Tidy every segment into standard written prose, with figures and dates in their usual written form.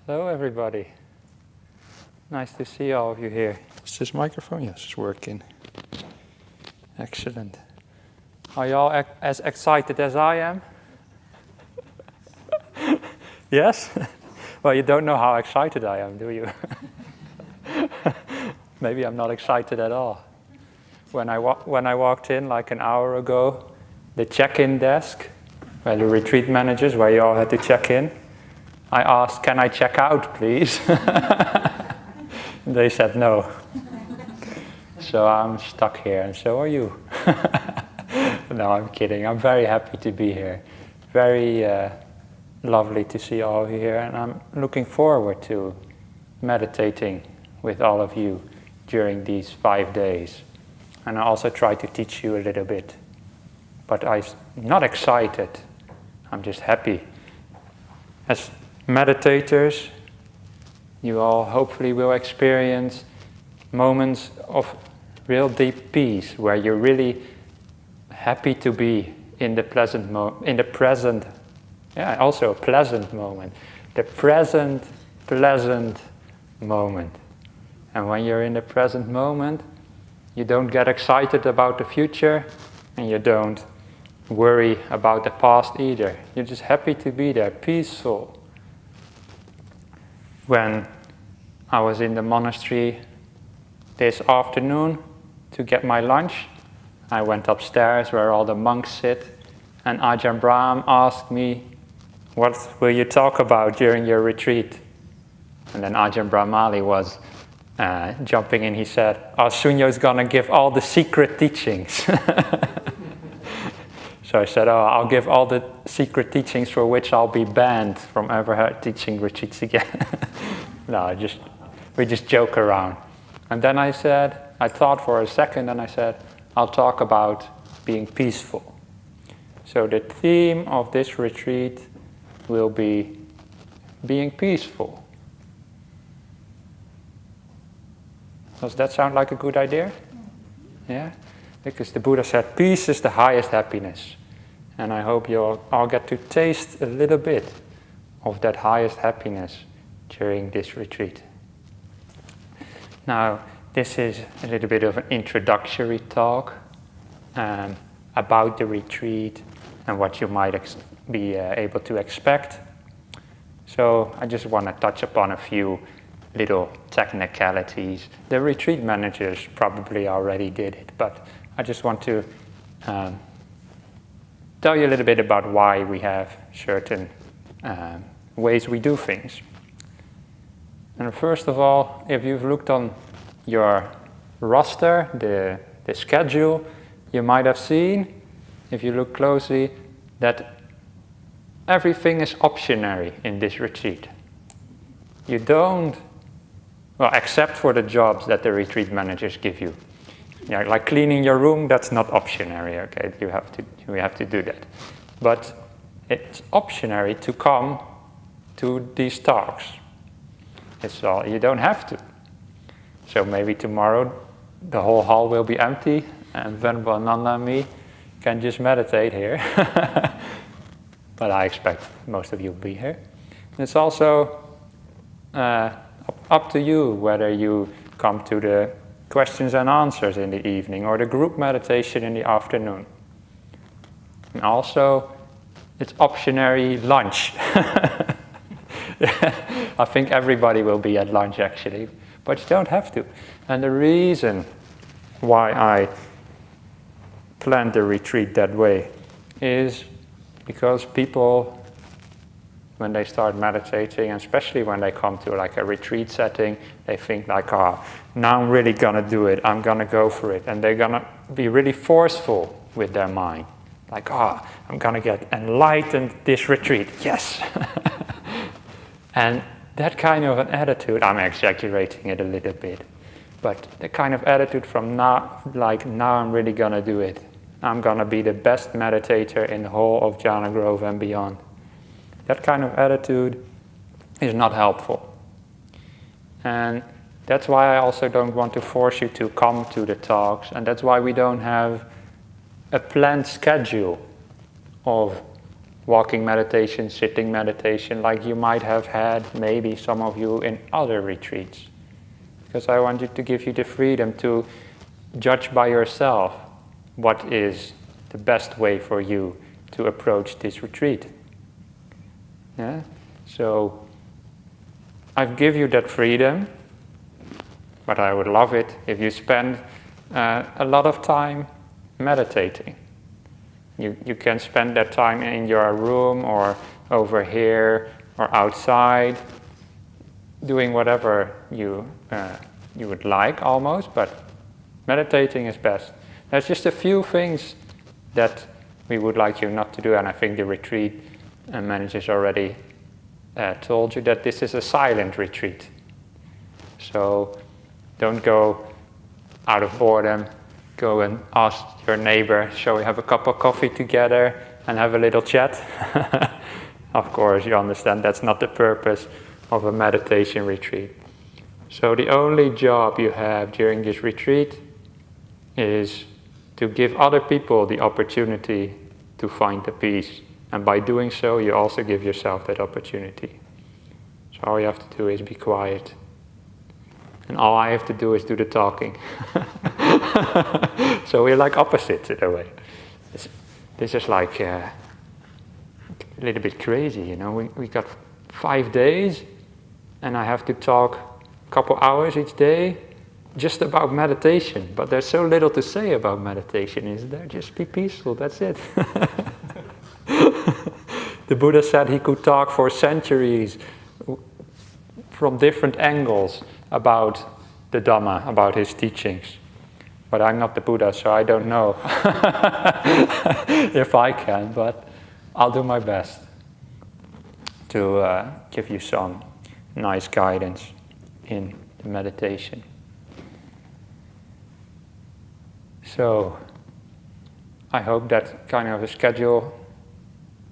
Hello, everybody. Nice to see all of you here. Is this microphone? Yes, it's working. Excellent. Are you all as excited as I am? Yes? Well, you don't know how excited I am, do you? Maybe I'm not excited at all. When I walked in like an hour ago, the check-in desk, where the retreat managers, where you all had to check in, I asked, "Can I check out, please?" They said no. So I'm stuck here, and so are you. No, I'm kidding. I'm very happy to be here. Very lovely to see all of you here, and I'm looking forward to meditating with all of you during these 5 days. And I also try to teach you a little bit. But I'm not excited. I'm just happy. As meditators, you all hopefully will experience moments of real deep peace, where you're really happy to be in the present also a pleasant moment. The present, pleasant moment. And when you're in the present moment, you don't get excited about the future, and you don't worry about the past either. You're just happy to be there, peaceful. When I was in the monastery this afternoon to get my lunch, I went upstairs where all the monks sit, and Ajahn Brahm asked me, "What will you talk about during your retreat?" And then Ajahn Brahmali was jumping in. He said, Sunyo is going to give all the secret teachings. So I said, I'll give all the secret teachings for which I'll be banned from ever teaching retreats again. No, we just joke around. And then I thought for a second, and I said, I'll talk about being peaceful. So the theme of this retreat will be being peaceful. Does that sound like a good idea? Yeah? Because the Buddha said peace is the highest happiness. And I hope you'll all get to taste a little bit of that highest happiness during this retreat. Now, this is a little bit of an introductory talk about the retreat and what you might be able to expect. So I just want to touch upon a few little technicalities. The retreat managers probably already did it, but I just want to tell you a little bit about why we have certain ways we do things. And first of all, if you've looked on your roster, the schedule, you might have seen, if you look closely, that everything is optionary in this retreat. You don't, well, except for the jobs that the retreat managers give you. Yeah, like cleaning your room, that's not optionary, okay? We have to do that. But it's optionary to come to these talks. It's all, you don't have to. So maybe tomorrow the whole hall will be empty, and Venerable Nanda and me can just meditate here. But I expect most of you will be here. It's also up to you whether you come to the questions and answers in the evening or the group meditation in the afternoon. And also, it's optionary lunch. I think everybody will be at lunch actually, but you don't have to. And the reason why I planned the retreat that way is because people, when they start meditating, and especially when they come to like a retreat setting, they think like, now I'm really going to do it, I'm going to go for it. And they're going to be really forceful with their mind. Like, I'm going to get enlightened this retreat, yes. And that kind of an attitude, I'm exaggerating it a little bit, but the kind of attitude from now I'm really going to do it. I'm going to be the best meditator in the whole of Jhana Grove and beyond. That kind of attitude is not helpful. And that's why I also don't want to force you to come to the talks, and that's why we don't have a planned schedule of walking meditation, sitting meditation, like you might have had maybe some of you in other retreats. Because I want you to give you the freedom to judge by yourself what is the best way for you to approach this retreat. Yeah? So I've given you that freedom, but I would love it if you spend a lot of time meditating. You can spend that time in your room or over here or outside, doing whatever you would like almost, but meditating is best. There's just a few things that we would like you not to do, and I think the retreat managers already told you that this is a silent retreat. So don't go out of boredom, go and ask your neighbor, shall we have a cup of coffee together and have a little chat? Of course, you understand that's not the purpose of a meditation retreat. So the only job you have during this retreat is to give other people the opportunity to find the peace. And by doing so, you also give yourself that opportunity. So all you have to do is be quiet. And all I have to do is do the talking. So we're like opposites in a way. This is like a little bit crazy, you know. We got 5 days, and I have to talk a couple hours each day just about meditation. But there's so little to say about meditation, isn't there? Just be peaceful, that's it. The Buddha said he could talk for centuries from different angles about the Dhamma, about his teachings. But I'm not the Buddha, so I don't know if I can, but I'll do my best to give you some nice guidance in the meditation. So, I hope that kind of a schedule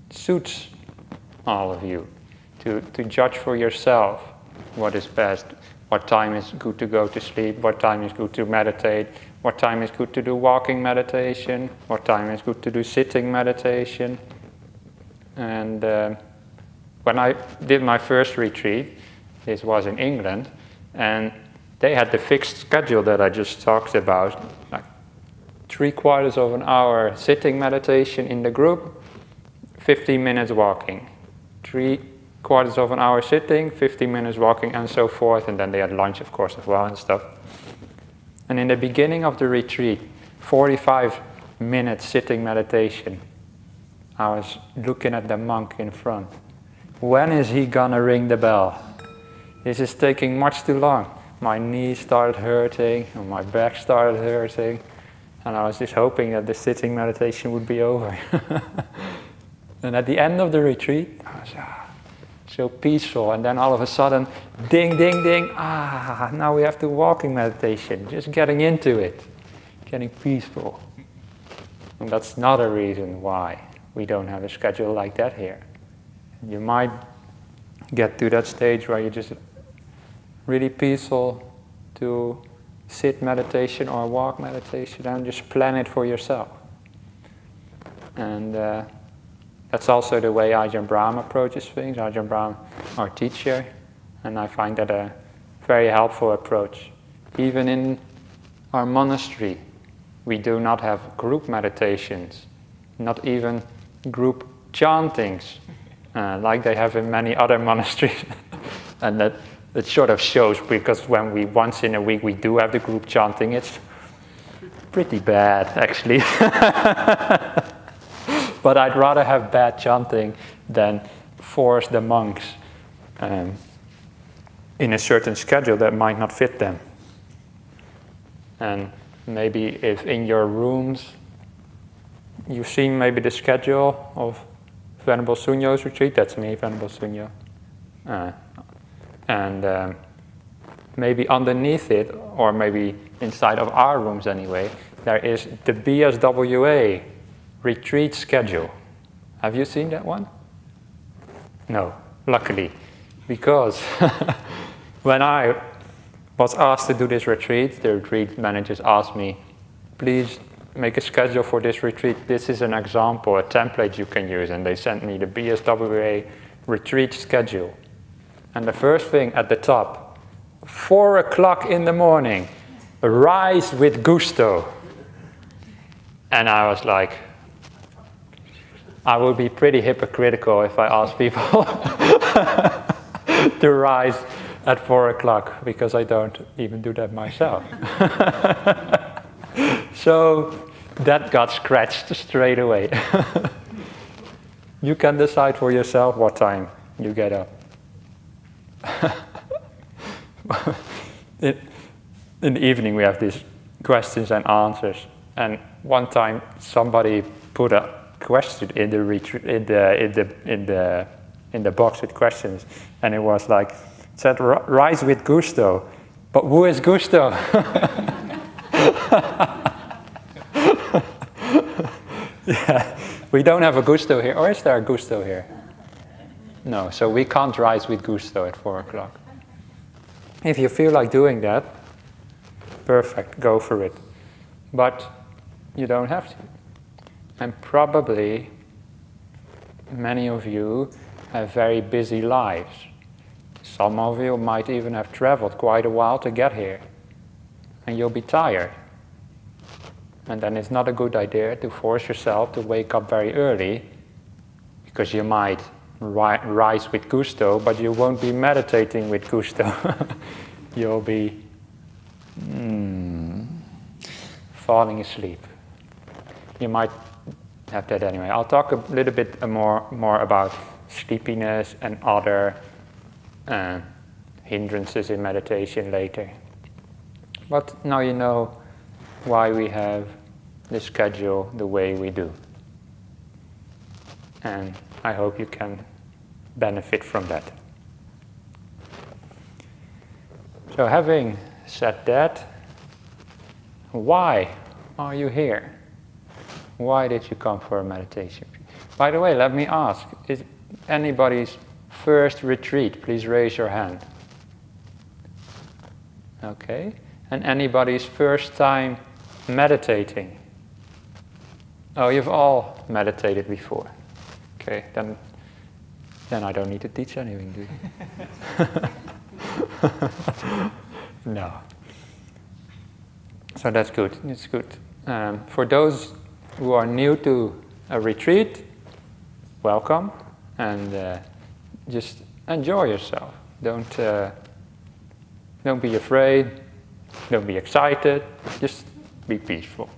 suits all of you, to judge for yourself what is best, what time is good to go to sleep, what time is good to meditate, what time is good to do walking meditation, what time is good to do sitting meditation. And when I did my first retreat, this was in England, and they had the fixed schedule that I just talked about, like 3/4 of an hour sitting meditation in the group, 15 minutes walking. 3/4 of an hour sitting, 15 minutes walking, and so forth. And then they had lunch, of course, as well and stuff. And in the beginning of the retreat, 45 minutes sitting meditation. I was looking at the monk in front. When is he gonna ring the bell? This is taking much too long. My knees started hurting, and my back started hurting. And I was just hoping that the sitting meditation would be over. And at the end of the retreat, I was so peaceful. And then all of a sudden, ding, ding, ding. Now we have to walking meditation. Just getting into it. Getting peaceful. And that's not a reason why we don't have a schedule like that here. You might get to that stage where you're just really peaceful to sit meditation or walk meditation and just plan it for yourself. And that's also the way Ajahn Brahm approaches things. Ajahn Brahm, our teacher, and I find that a very helpful approach. Even in our monastery, we do not have group meditations, not even group chantings, like they have in many other monasteries. And that it sort of shows, because when we once in a week we do have the group chanting, it's pretty bad actually. But I'd rather have bad chanting than force the monks in a certain schedule that might not fit them. And maybe if in your rooms you've seen maybe the schedule of Venerable Sunyo's retreat, that's me, Venerable Sunyo. And maybe underneath it, or maybe inside of our rooms anyway, there is the BSWA retreat schedule. Have you seen that one? No, luckily. Because when I was asked to do this retreat, the retreat managers asked me, please make a schedule for this retreat. This is an example, a template you can use. And they sent me the BSWA retreat schedule. And the first thing at the top, 4 o'clock in the morning, rise with gusto. And I was like, I would be pretty hypocritical if I asked people to rise at 4 o'clock, because I don't even do that myself. So that got scratched straight away. You can decide for yourself what time you get up. In the evening we have these questions and answers, and one time somebody put a question in the box with questions, and it was like, it said rise with gusto, but who is gusto? Yeah, we don't have a gusto here, or is there a gusto here? No, so we can't rise with gusto at 4 o'clock. If you feel like doing that, perfect, go for it. But you don't have to. And probably many of you have very busy lives. Some of you might even have traveled quite a while to get here. And you'll be tired. And then it's not a good idea to force yourself to wake up very early, because you might rise with gusto, but you won't be meditating with gusto. You'll be falling asleep. You might have that anyway. I'll talk a little bit more about sleepiness and other hindrances in meditation later. But now you know why we have the schedule the way we do. And I hope you can benefit from that. So having said that, why are you here? Why did you come for a meditation? By the way, let me ask, is anybody's first retreat? Please raise your hand. Okay. And anybody's first time meditating? Oh, you've all meditated before. Okay, then I don't need to teach anything, do you? No. So that's good. It's good. For those who are new to a retreat, welcome, and just enjoy yourself. Don't be afraid. Don't be excited. Just be peaceful,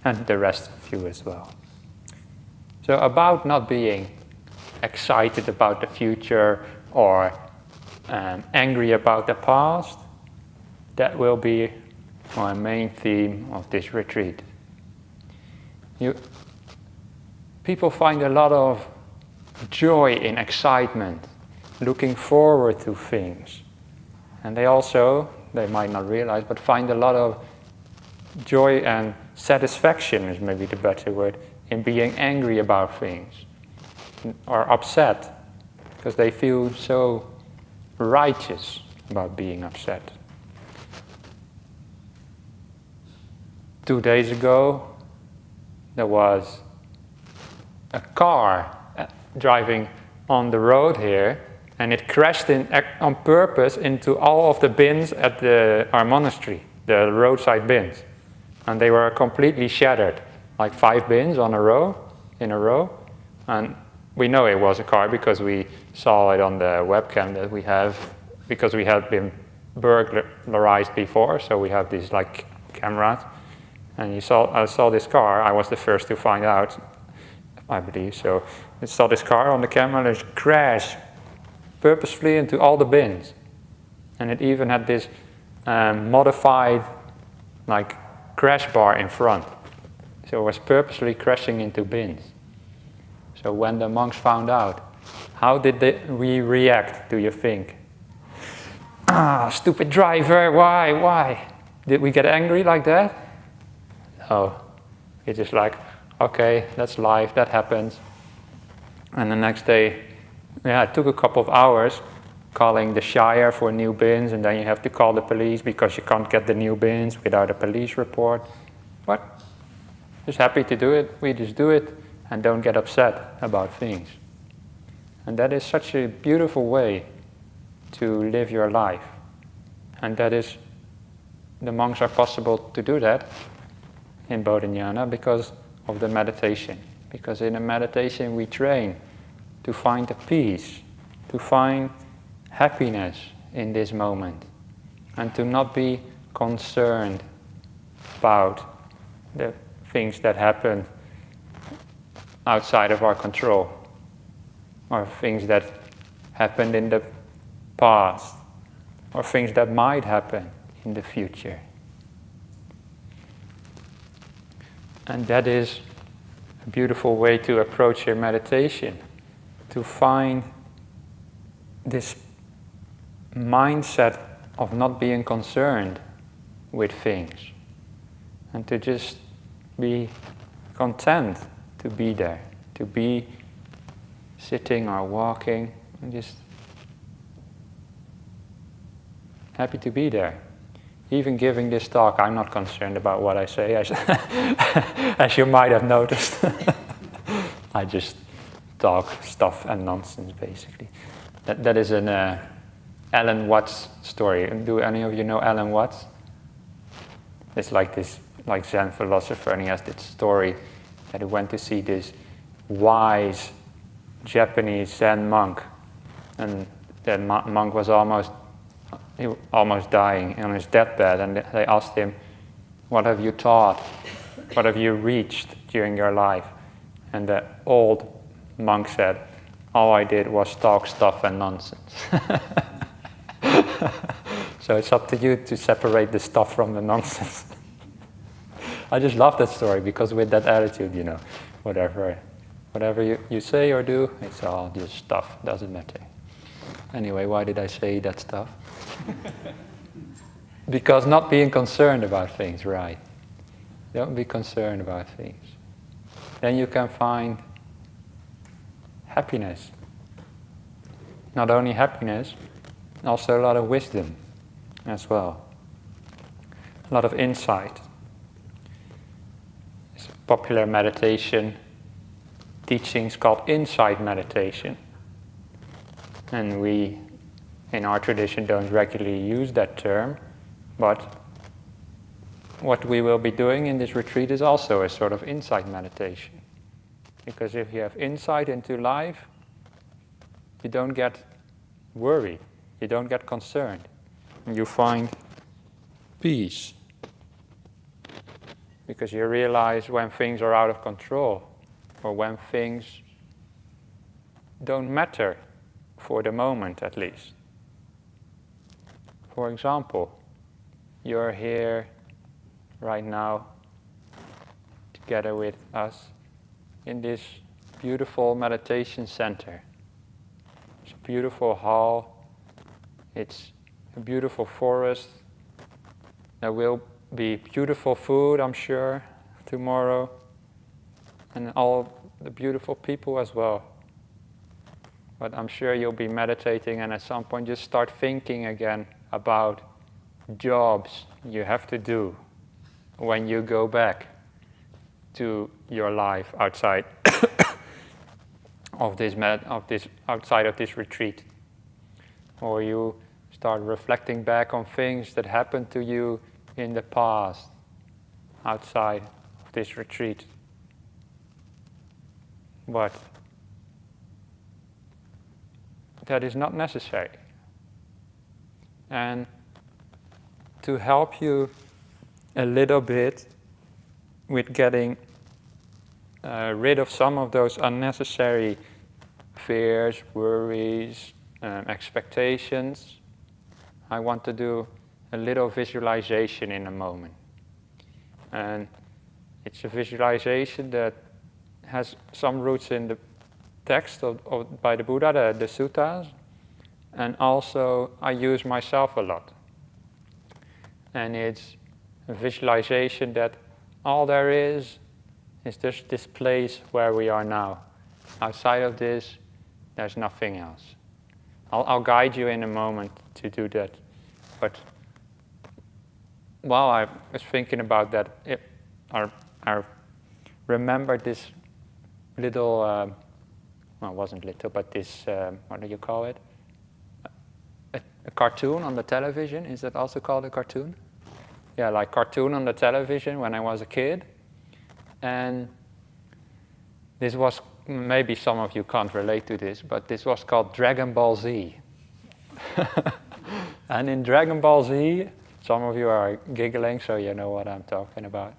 and the rest of you as well. So about not being excited about the future or angry about the past, that will be my main theme of this retreat. People find a lot of joy in excitement, looking forward to things. And they might not realize, but find a lot of joy and satisfaction, is maybe the better word, in being angry about things or upset, because they feel so righteous about being upset. 2 days ago, there was a car driving on the road here, and it crashed on purpose into all of the bins at our monastery, the roadside bins. And they were completely shattered, like 5 bins in a row. And we know it was a car because we saw it on the webcam that we have, because we had been burglarized before, so we have these like cameras. And I saw this car. I was the first to find out, I believe. So I saw this car on the camera, and it crashed purposefully into all the bins. And it even had this modified like crash bar in front. So it was purposely crashing into bins. So when the monks found out, how did we react, do you think? Stupid driver, why? Did we get angry like that? No. It's just like, okay, that's life, that happens. And the next day, it took a couple of hours calling the Shire for new bins, and then you have to call the police because you can't get the new bins without a police report. But Just happy to do it, we just do it and don't get upset about things. And that is such a beautiful way to live your life. And that is, the monks are possible to do that in Bodhinyana because of the meditation. Because in a meditation we train to find a peace, to find happiness in this moment, and to not be concerned about the things that happen outside of our control, or things that happened in the past, or things that might happen in the future. And that is a beautiful way to approach your meditation, to find this mindset of not being concerned with things, and to just be content to be there, to be sitting or walking, and just happy to be there. Even giving this talk, I'm not concerned about what I say, as you might have noticed. I just talk stuff and nonsense, basically. That is an Alan Watts story. Do any of you know Alan Watts? It's like this, like Zen philosopher, and he has this story that he went to see this wise Japanese Zen monk, and the monk was almost dying on his deathbed, and they asked him, "What have you taught? What have you reached during your life?" And the old monk said, "All I did was talk stuff and nonsense." So it's up to you to separate the stuff from the nonsense. I just love that story, because with that attitude, whatever you say or do, it's all just stuff, doesn't matter. Anyway, why did I say that stuff? Because not being concerned about things, right? Don't be concerned about things. Then you can find happiness. Not only happiness, also a lot of wisdom as well. A lot of insight. It's a popular meditation teachings called insight meditation. And we, in our tradition, don't regularly use that term, but what we will be doing in this retreat is also a sort of insight meditation. Because if you have insight into life, you don't get worried, you don't get concerned, and you find peace. Because you realize when things are out of control, or when things don't matter for the moment, at least. For example, you're here right now together with us in this beautiful meditation center. It's a beautiful hall. It's a beautiful forest. There will be beautiful food, I'm sure, tomorrow. And all the beautiful people as well. But I'm sure you'll be meditating, and at some point just start thinking again about jobs you have to do when you go back to your life outside of this outside of this retreat. Or you start reflecting back on things that happened to you in the past outside of this retreat. But that is not necessary. And to help you a little bit with getting rid of some of those unnecessary fears, worries, expectations, I want to do a little visualization in a moment. And it's a visualization that has some roots in the text by the Buddha, the suttas, and also I use myself a lot. And it's a visualization that all there is just this place where we are now. Outside of this, there's nothing else. I'll guide you in a moment to do that. But while I was thinking about that, our remember this little, well, it wasn't little, but this, what do you call it? A cartoon on the television. Is that also called a cartoon? Yeah, like cartoon on the television when I was a kid. And this was, maybe some of you can't relate to this, but this was called Dragon Ball Z. And in Dragon Ball Z, some of you are giggling, so you know what I'm talking about.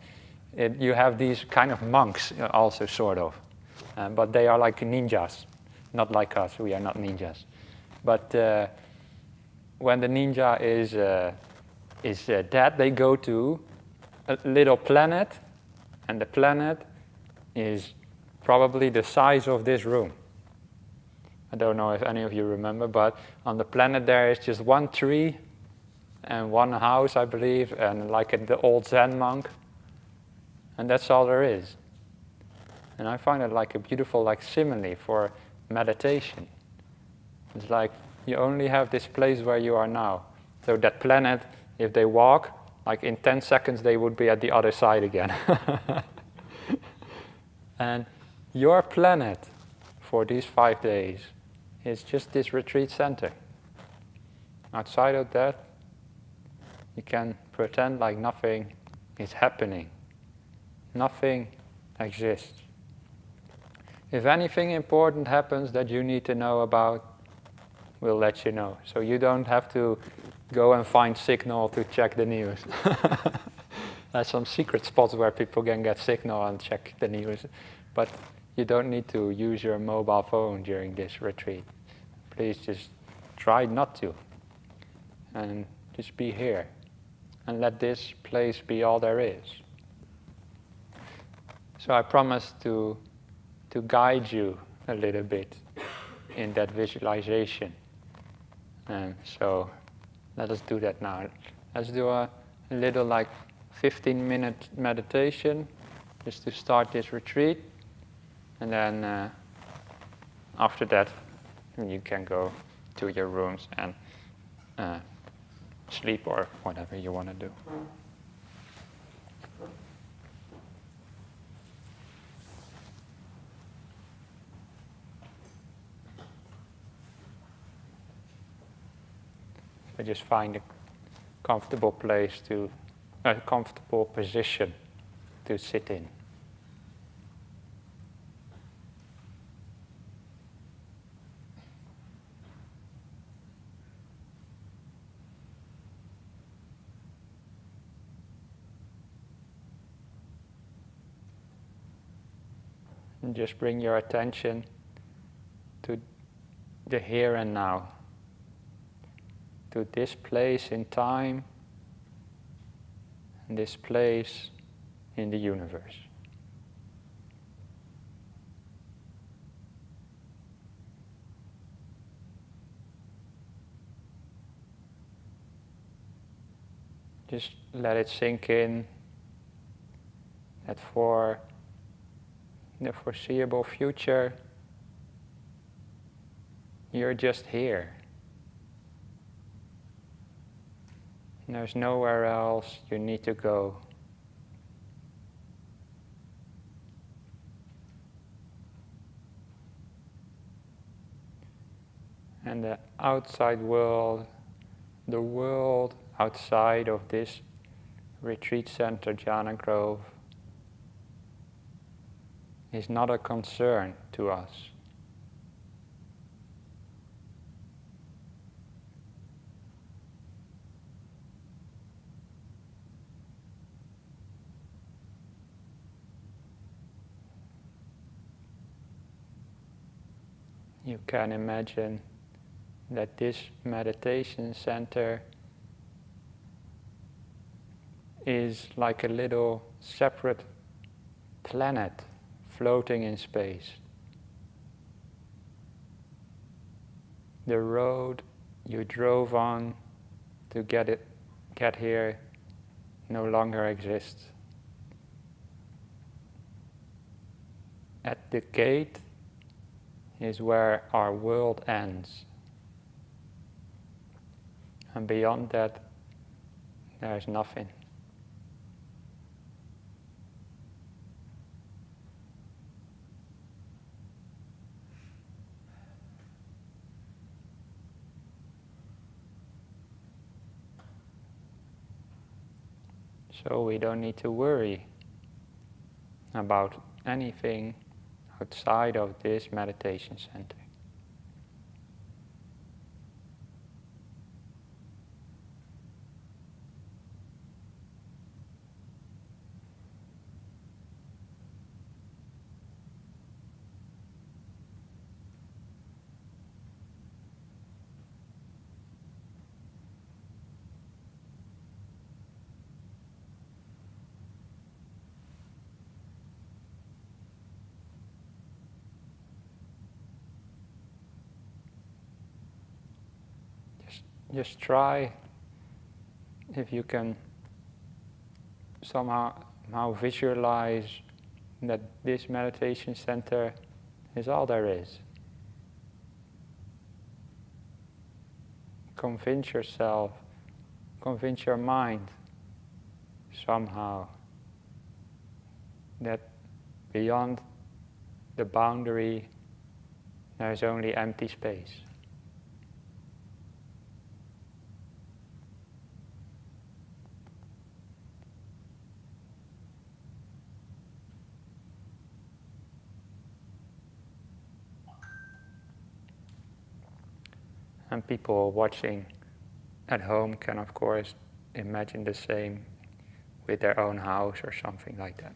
You have these kind of monks also, sort of. But they are like ninjas, not like us. We are not ninjas. But when the ninja is dead, they go to a little planet, and the planet is probably the size of this room. I don't know if any of you remember, but on the planet there is just one tree and one house, I believe, and like the old Zen monk, and that's all there is. And I find it like a beautiful like simile for meditation. It's like you only have this place where you are now. So that planet, if they walk, like in 10 seconds they would be at the other side again. And your planet for these 5 days is just this retreat center. Outside of that, you can pretend like nothing is happening. Nothing exists. If anything important happens that you need to know about, we'll let you know. So you don't have to go and find signal to check the news. There's some secret spots where people can get signal and check the news. But you don't need to use your mobile phone during this retreat. Please just try not to. And just be here. And let this place be all there is. So I promise to guide you a little bit in that visualization. And so let us do that now. Let's do a little like 15-minute meditation just to start this retreat. And then after that, you can go to your rooms and sleep or whatever you want to do. So just find a comfortable place a comfortable position to sit in. And just bring your attention to the here and now, to this place in time and this place in the universe. Just let it sink in that for the foreseeable future, you're just here. There's nowhere else you need to go. And the outside world, the world outside of this retreat center, Jhana Grove, is not a concern to us. You can imagine that this meditation center is like a little separate planet floating in space. The road you drove on to get here no longer exists. At the gate is where our world ends. And beyond that, there is nothing. So we don't need to worry about anything outside of this meditation center. Just try if you can somehow visualize that this meditation center is all there is. Convince yourself, convince your mind somehow that beyond the boundary there is only empty space. And people watching at home can, of course, imagine the same with their own house or something like that.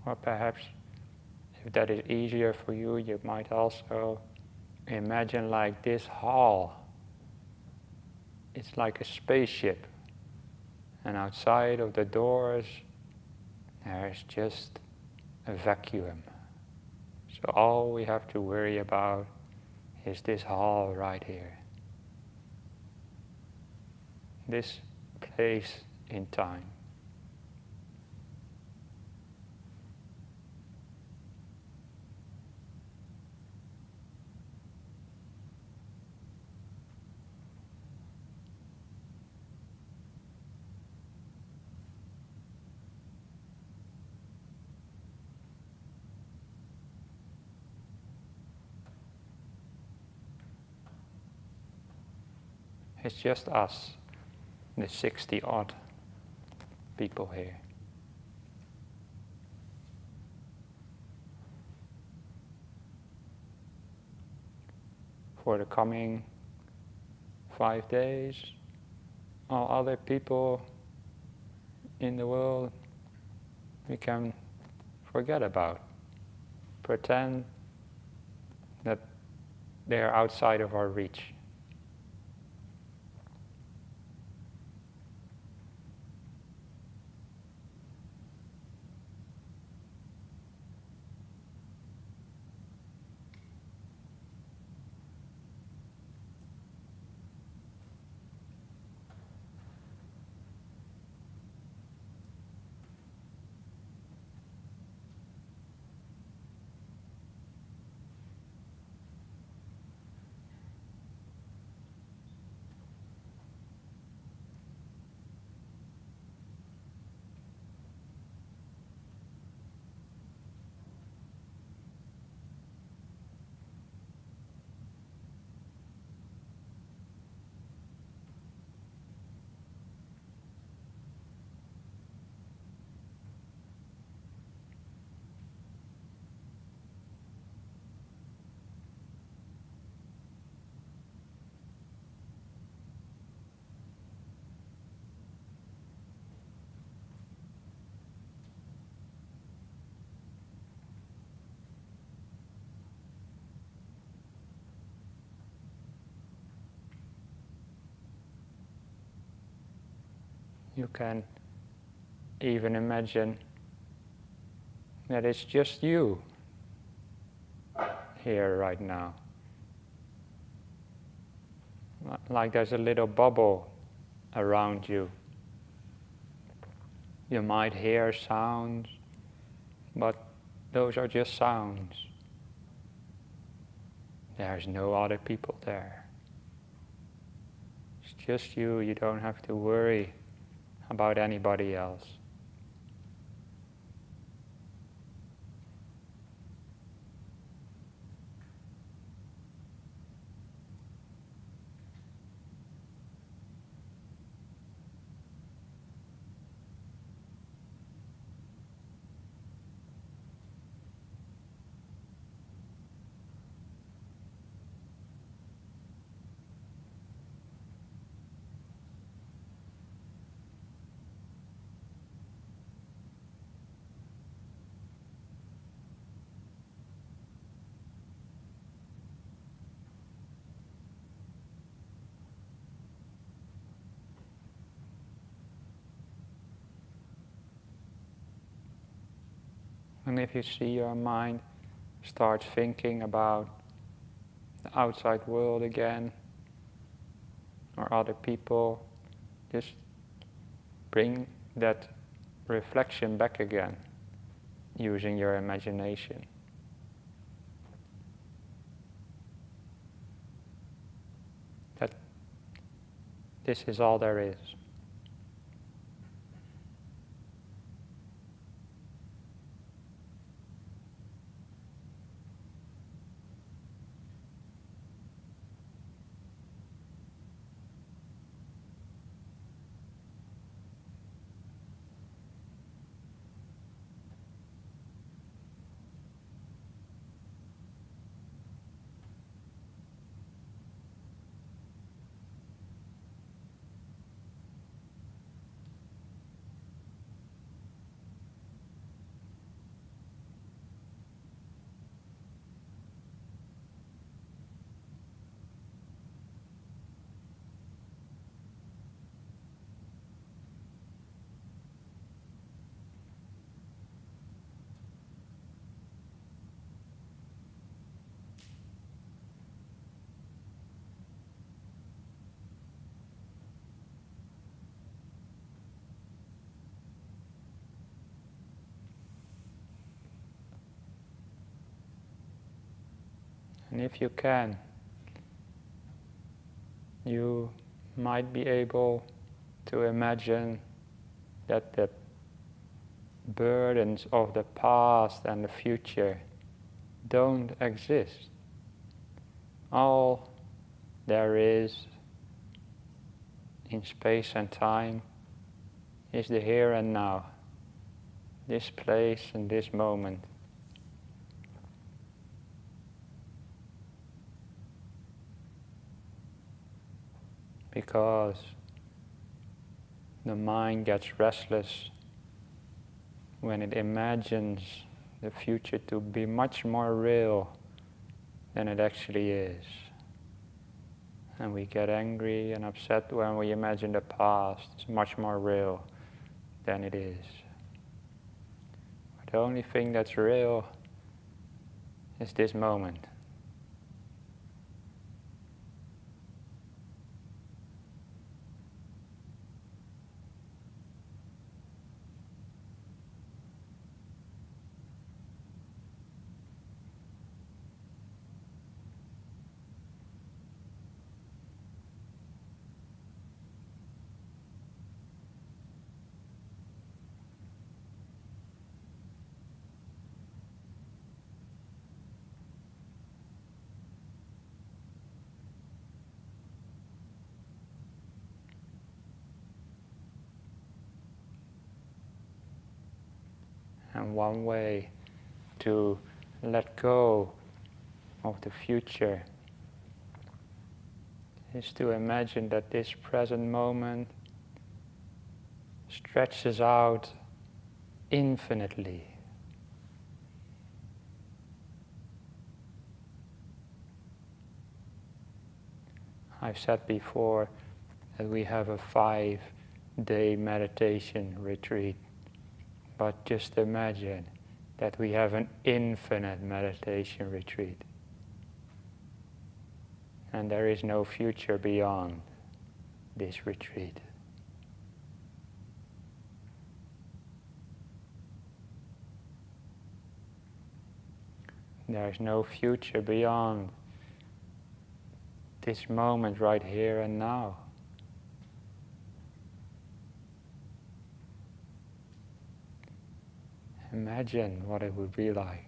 Or perhaps, if that is easier for you, you might also imagine like this hall. It's like a spaceship. And outside of the doors, there's just a vacuum. So all we have to worry about is this hall right here. This place in time. It's just us, the 60 odd people here. For the coming 5 days, all other people in the world we can forget about. Pretend that they are outside of our reach. You can even imagine that it's just you here right now. like there's a little bubble around you. You might hear sounds, but those are just sounds. There's no other people there. It's just you. You don't have to worry about anybody else. And if you see your mind start thinking about the outside world again, or other people, just bring that reflection back again, using your imagination. That this is all there is. And if you can, you might be able to imagine that the burdens of the past and the future don't exist. All there is in space and time is the here and now, this place and this moment. Because the mind gets restless when it imagines the future to be much more real than it actually is. And we get angry and upset when we imagine the past is much more real than it is. But the only thing that's real is this moment. And one way to let go of the future is to imagine that this present moment stretches out infinitely. I've said before that we have a 5-day meditation retreat. But just imagine that we have an infinite meditation retreat. and there is no future beyond this retreat. There is no future beyond this moment right here and now. Imagine what it would be like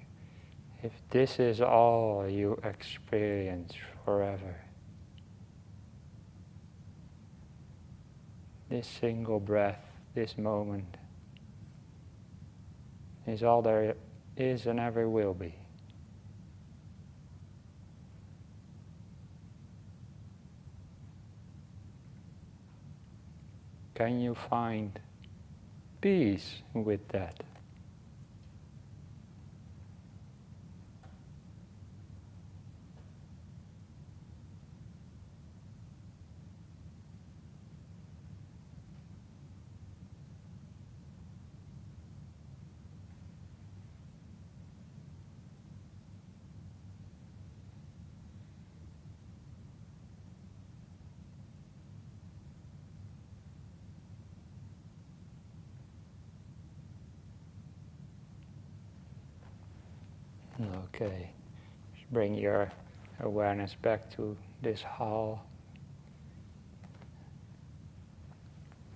if this is all you experience forever. This single breath, this moment, is all there is and ever will be. Can you find peace with that? Okay, bring your awareness back to this hall.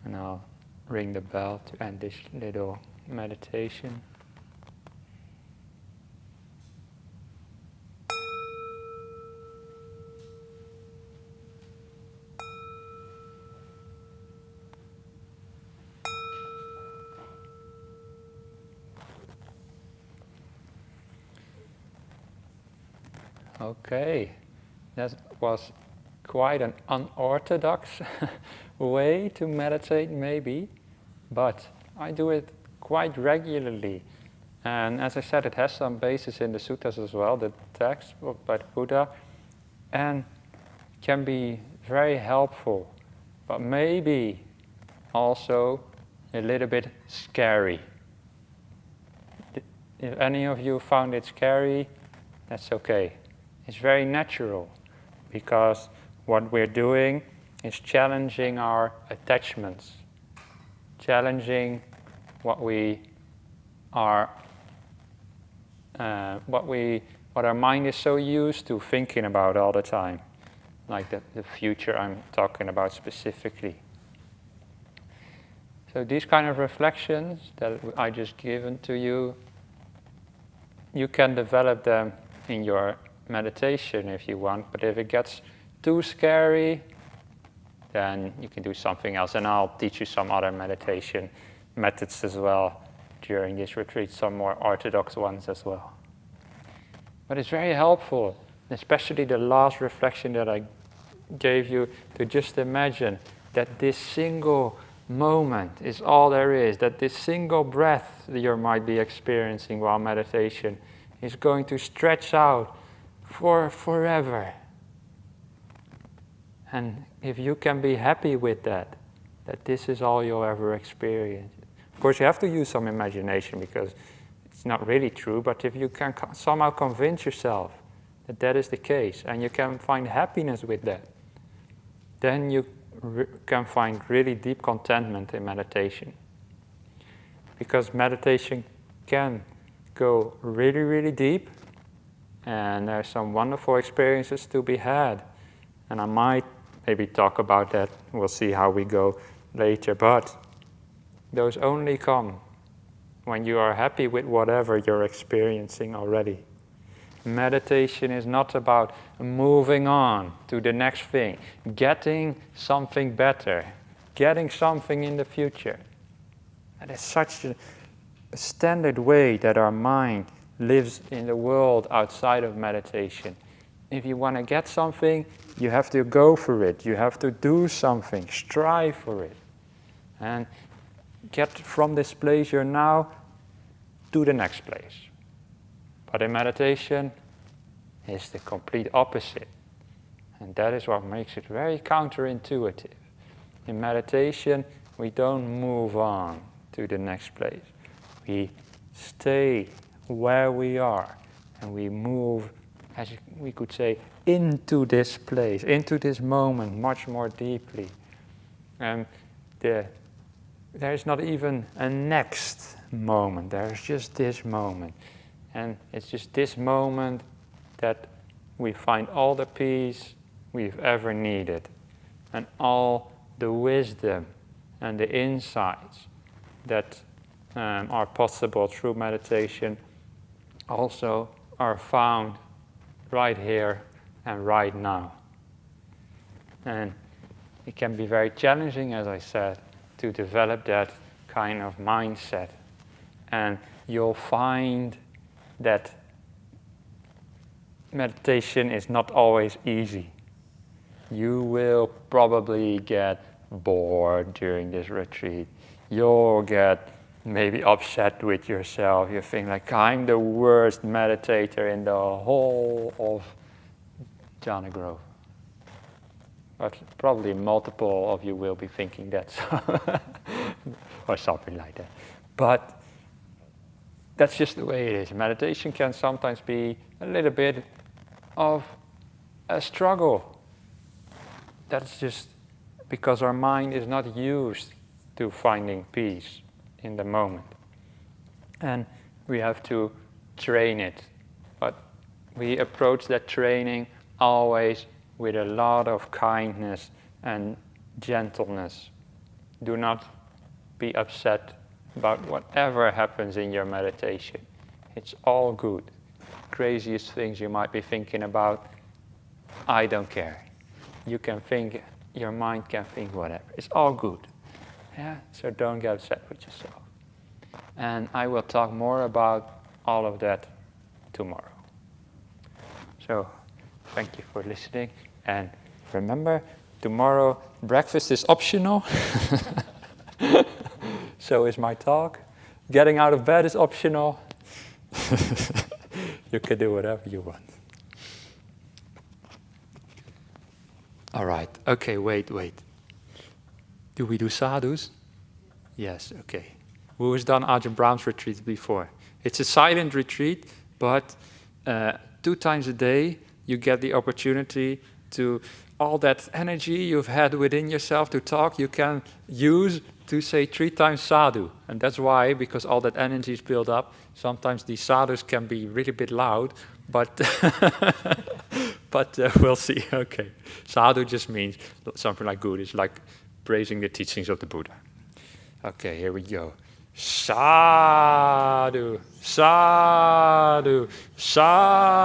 And I'll ring the bell to end this little meditation. Okay, that was quite an unorthodox way to meditate maybe, but I do it quite regularly. And as I said, it has some basis in the suttas as well, the text by the Buddha, and can be very helpful, but maybe also a little bit scary. If any of you found it scary, that's okay. It's very natural, because what we're doing is challenging our attachments, challenging what we are, what our mind is so used to thinking about all the time, like the future I'm talking about specifically. So these kind of reflections that I just given to you, you can develop them in your meditation if you want, but if it gets too scary, then you can do something else, and I'll teach you some other meditation methods as well during this retreat, some more orthodox ones as well. But it's very helpful, especially the last reflection that I gave you, to just imagine that this single moment is all there is, that this single breath that you might be experiencing while meditation is going to stretch out for forever. And if you can be happy with that this is all you'll ever experience. Of course, you have to use some imagination, because it's not really true, but if you can somehow convince yourself that that is the case, and you can find happiness with that, then you can find really deep contentment in meditation. Because meditation can go really, really deep, and there's some wonderful experiences to be had. And I might maybe talk about that. We'll see how we go later. But those only come when you are happy with whatever you're experiencing already. Meditation is not about moving on to the next thing, getting something better, getting something in the future. That is such a standard way that our mind lives in the world outside of meditation. If you want to get something, you have to go for it. You have to do something, strive for it. And get from this place you're now to the next place. But in meditation, it's the complete opposite. And that is what makes it very counterintuitive. In meditation, we don't move on to the next place. We stay where we are, and we move as we could say, into this place, into this moment much more deeply. And there is not even a next moment, there's just this moment. And it's just this moment that we find all the peace we've ever needed, and all the wisdom and the insights that are possible through meditation also are found right here and right now. And it can be very challenging, as I said, to develop that kind of mindset. And you'll find that meditation is not always easy. You will probably get bored during this retreat. You'll get maybe upset with yourself. You think like, I'm the worst meditator in the whole of Jhana Grove. But probably multiple of you will be thinking that, or something like that. But that's just the way it is. Meditation can sometimes be a little bit of a struggle. That's just because our mind is not used to finding peace in the moment. And we have to train it. But we approach that training always with a lot of kindness and gentleness. Do not be upset about whatever happens in your meditation. It's all good. Craziest things you might be thinking about, I don't care. You can think, your mind can think whatever. It's all good. Yeah? So don't get upset with yourself. And I will talk more about all of that tomorrow. So, thank you for listening. And remember, tomorrow breakfast is optional. So is my talk. Getting out of bed is optional. You can do whatever you want. All right. Okay, wait. Do we do sadhus? Yes, okay. Who has done Ajahn Brahm's retreat before? It's a silent retreat, but 2 times a day you get the opportunity to, all that energy you've had within yourself to talk, you can use to say 3 times sadhu. And that's why, because all that energy is built up, sometimes these sadhus can be really bit loud, but but we'll see. Okay. Sadhu just means something like good. It's like praising the teachings of the Buddha. Okay, here we go. Sadhu, sadhu, sadhu.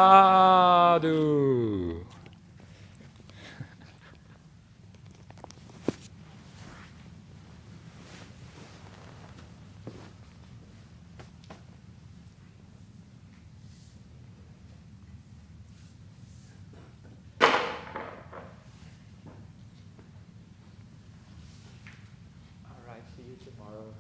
All right, see you tomorrow.